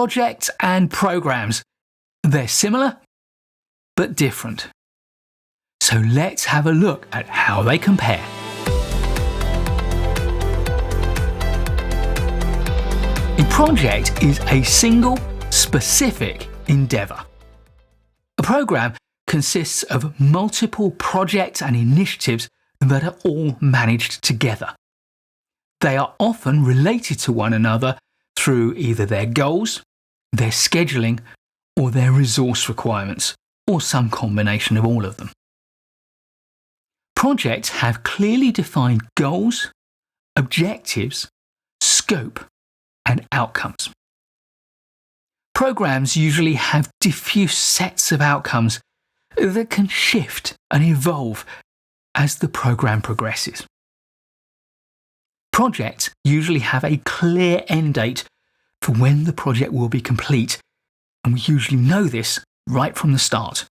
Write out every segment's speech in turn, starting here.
projects and programs. They're similar, but different. So let's have a look at how they compare. A project is a single, specific endeavour. A program consists of multiple projects and initiatives that are all managed together. They are often related to one another through either their goals, their scheduling, or their resource requirements, or some combination of all of them. Projects have clearly defined goals, objectives, scope, and outcomes. Programs usually have diffuse sets of outcomes that can shift and evolve as the program progresses. Projects usually have a clear end date for when the project will be complete, and we usually know this right from the start,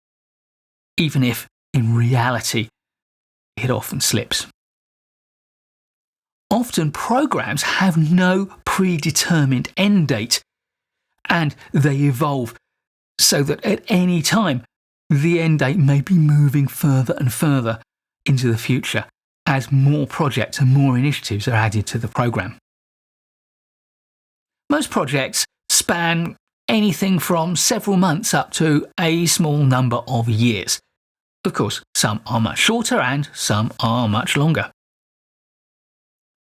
even if, in reality, it often slips. Often programs have no predetermined end date, and they evolve so that at any time the end date may be moving further and further into the future as more projects and more initiatives are added to the program. Most projects span anything from several months up to a small number of years. Of course, some are much shorter and some are much longer.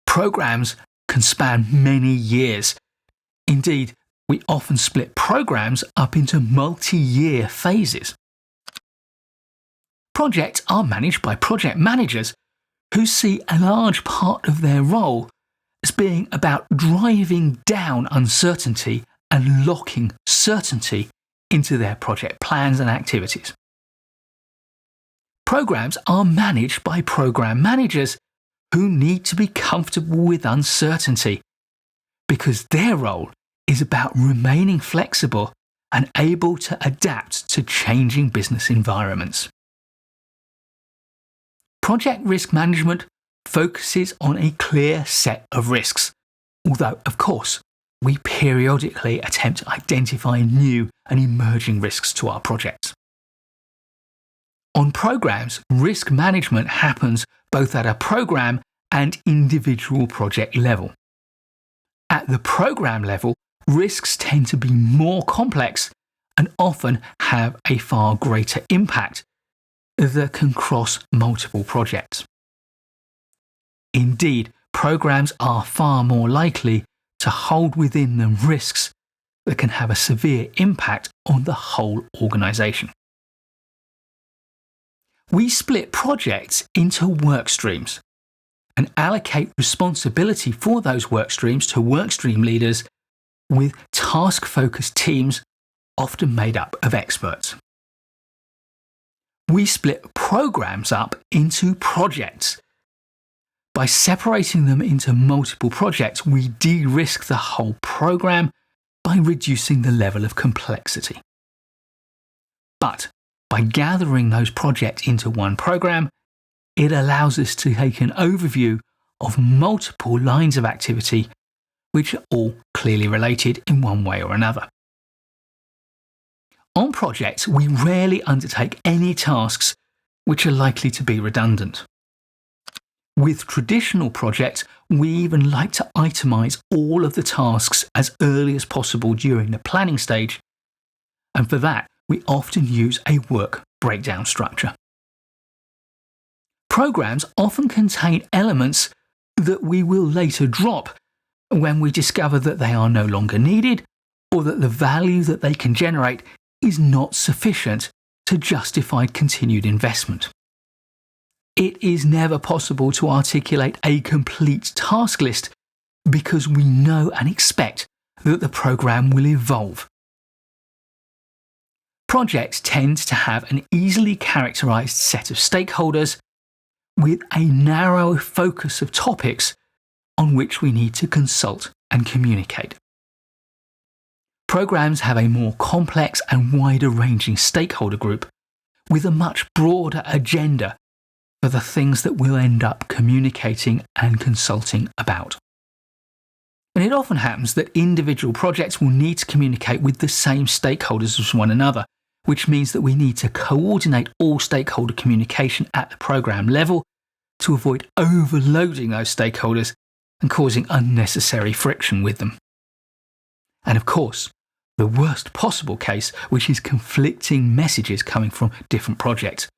Programs can span many years. Indeed, we often split programs up into multi-year phases. Projects are managed by project managers who see a large part of their role as being about driving down uncertainty and locking certainty into their project plans and activities. Programs are managed by program managers who need to be comfortable with uncertainty because their role is about remaining flexible and able to adapt to changing business environments. Project risk management focuses on a clear set of risks, although, of course, we periodically attempt to identify new and emerging risks to our projects. On programs, risk management happens both at a program and individual project level. At the program level, risks tend to be more complex and often have a far greater impact that can cross multiple projects. Indeed, programs are far more likely to hold within them risks that can have a severe impact on the whole organisation. We split projects into work streams and allocate responsibility for those work streams to workstream leaders with task-focused teams often made up of experts. We split programs up into projects. By separating them into multiple projects, we de-risk the whole program by reducing the level of complexity. But by gathering those projects into one program, it allows us to take an overview of multiple lines of activity which are all clearly related in one way or another. On projects, we rarely undertake any tasks which are likely to be redundant. With traditional projects, we even like to itemise all of the tasks as early as possible during the planning stage, and for that, we often use a work breakdown structure. Programs often contain elements that we will later drop when we discover that they are no longer needed or that the value that they can generate is not sufficient to justify continued investment. It is never possible to articulate a complete task list because we know and expect that the program will evolve. Projects tend to have an easily characterized set of stakeholders with a narrow focus of topics on which we need to consult and communicate. Programs have a more complex and wider-ranging stakeholder group with a much broader agenda for the things that we'll end up communicating and consulting about. And it often happens that individual projects will need to communicate with the same stakeholders as one another, which means that we need to coordinate all stakeholder communication at the program level to avoid overloading those stakeholders and causing unnecessary friction with them. And of course, the worst possible case, which is conflicting messages coming from different projects.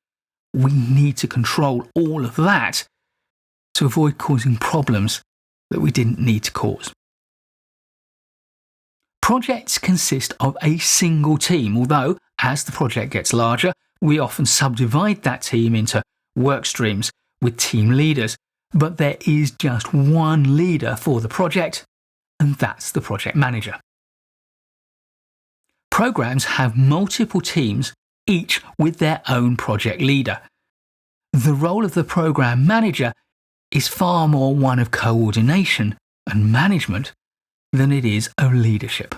We need to control all of that to avoid causing problems that we didn't need to cause. Projects consist of a single team, although as the project gets larger, we often subdivide that team into work streams with team leaders, but there is just one leader for the project, and that's the project manager. Programs have multiple teams, each with their own project leader. The role of the program manager is far more one of coordination and management than it is of leadership.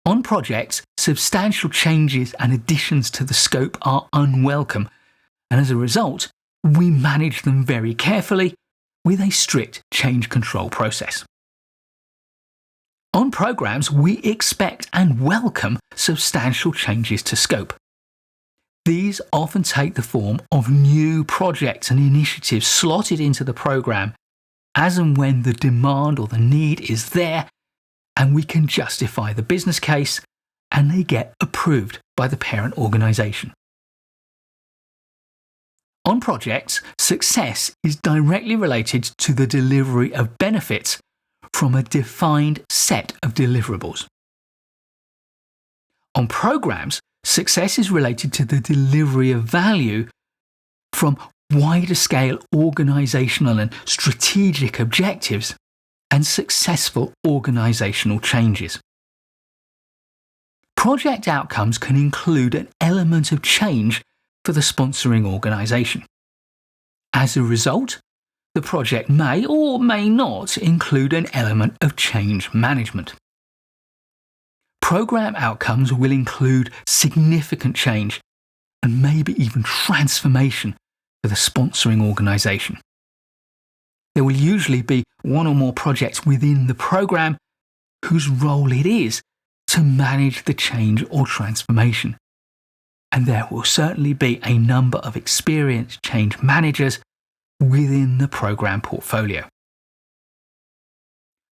On projects, substantial changes and additions to the scope are unwelcome, and as a result, we manage them very carefully with a strict change control process. On programs, we expect and welcome substantial changes to scope. These often take the form of new projects and initiatives slotted into the program as and when the demand or the need is there, and we can justify the business case and they get approved by the parent organisation. On projects, success is directly related to the delivery of benefits from a defined set of deliverables. On programs, success is related to the delivery of value from wider scale organisational and strategic objectives and successful organisational changes. Project outcomes can include an element of change for the sponsoring organisation. As a result, the project may or may not include an element of change management. Program outcomes will include significant change and maybe even transformation for the sponsoring organisation. There will usually be one or more projects within the program whose role it is to manage the change or transformation. And there will certainly be a number of experienced change managers within the program portfolio.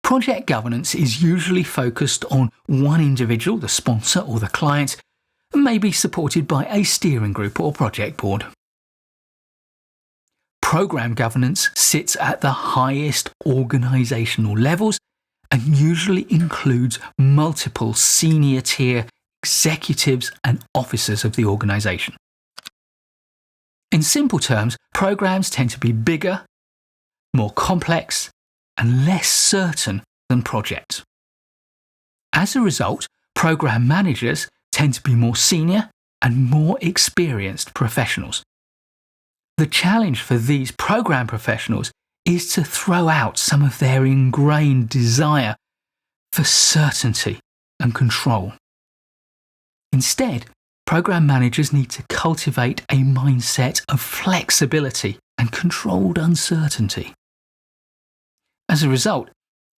Project governance is usually focused on one individual, the sponsor or the client, and may be supported by a steering group or project board. Program governance sits at the highest organisational levels and usually includes multiple senior tier executives and officers of the organisation. In simple terms, programs tend to be bigger, more complex, and less certain than projects. As a result, program managers tend to be more senior and more experienced professionals. The challenge for these program professionals is to throw out some of their ingrained desire for certainty and control. Instead, program managers need to cultivate a mindset of flexibility and controlled uncertainty. As a result,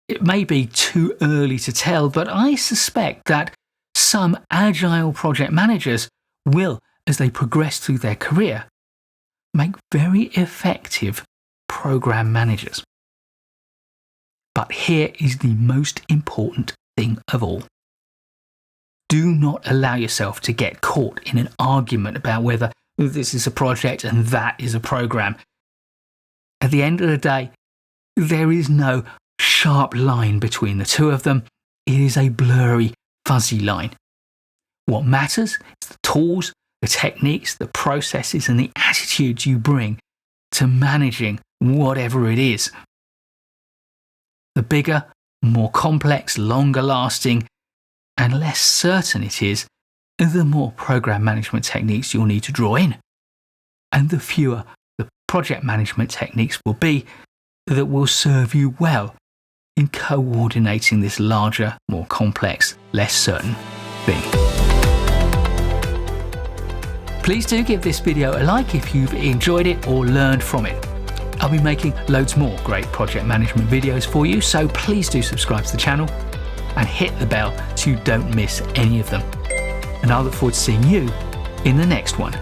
it may be too early to tell, but I suspect that some agile project managers will, as they progress through their career, make very effective program managers. But here is the most important thing of all. Do not allow yourself to get caught in an argument about whether this is a project and that is a program. At the end of the day, there is no sharp line between the two of them. It is a blurry, fuzzy line. What matters is the tools, the techniques, the processes, and the attitudes you bring to managing whatever it is. The bigger, more complex, longer lasting, and less certain it is, the more program management techniques you'll need to draw in. And the fewer the project management techniques will be that will serve you well in coordinating this larger, more complex, less certain thing. Please do give this video a like if you've enjoyed it or learned from it. I'll be making loads more great project management videos for you, so please do subscribe to the channel and hit the bell so you don't miss any of them. And I look forward to seeing you in the next one.